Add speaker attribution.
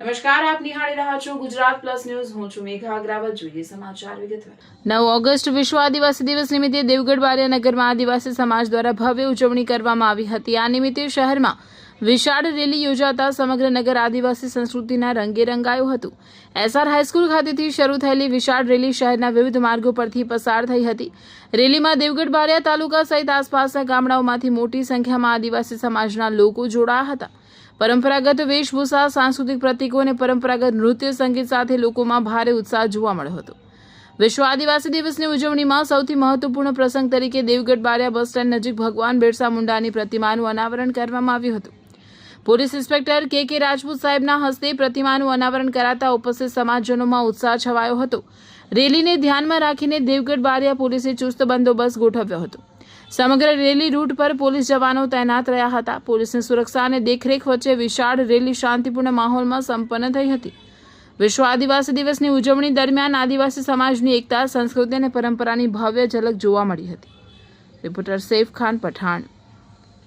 Speaker 1: નમસ્કાર, આપ નિહાળી રહ્યા છો ગુજરાત પ્લસ ન્યૂઝ. હું છું મેઘા અગ્રવાલ. જોઈએ સમાચાર વિગતવાર.
Speaker 2: 9 ઓગસ્ટ વિશ્વ આદિવાસી દિવસ નિમિત્તે દેવગઢ બારિયા નગરમાં આદિવાસી સમાજ દ્વારા ભવ્ય ઉજવણી કરવામાં આવી હતી. આ નિમિત્તે શહેરમાં વિશાળ રેલી યોજાતા સમગ્ર નગર આદિવાસી સંસ્કૃતિના રંગે રંગાયું હતું. એસઆર હાઈસ્કૂલ ખાતેથી શરૂ થયેલી વિશાળ રેલી શહેરના વિવિધ માર્ગો પરથી પસાર થઈ હતી. રેલીમાં દેવગઢ બારિયા તાલુકા સહિત આસપાસના ગામડાઓમાંથી મોટી સંખ્યામાં આદિવાસી સમાજના લોકો જોડાયા હતા. પરંપરાગત વેશભૂષા, સાંસ્કૃતિક પ્રતીકો અને પરંપરાગત નૃત્ય સંગીત સાથે લોકોમાં ભારે ઉત્સાહ જોવા મળ્યો હતો. વિશ્વ આદિવાસી દિવસની ઉજવણીમાં સૌથી મહત્વપૂર્ણ પ્રસંગ તરીકે દેવગઢ બારિયા બસ સ્ટેન્ડ નજીક ભગવાન બિરસા મુંડાની પ્રતિમાનું અનાવરણ કરવામાં આવ્યું હતું. પોલીસ ઇન્સ્પેક્ટર કે રાજપૂત સાહેબના હસ્તે પ્રતિમાનું અનાવરણ કરાતા ઉપસ્થિત સમાજજનોમાં ઉત્સાહ છવાયો હતો. રેલીને ધ્યાનમાં રાખીને દેવગઢ બારિયા પોલીસે ચુસ્ત બંદોબસ્ત ગોઠવ્યો હતો. સમગ્ર રેલી રૂટ પર પોલીસ જવાનો તૈનાત રહ્યા હતા. પોલીસની સુરક્ષા અને દેખરેખ વચ્ચે વિશાળ રેલી શાંતિપૂર્ણ માહોલમાં સંપન્ન થઈ હતી. વિશ્વ આદિવાસી દિવસની ઉજવણી દરમિયાન આદિવાસી સમાજની એકતા, સંસ્કૃતિ અને પરંપરાની ભવ્ય ઝલક જોવા મળી હતી. રિપોર્ટર સૈફ ખાન, પઠાણ.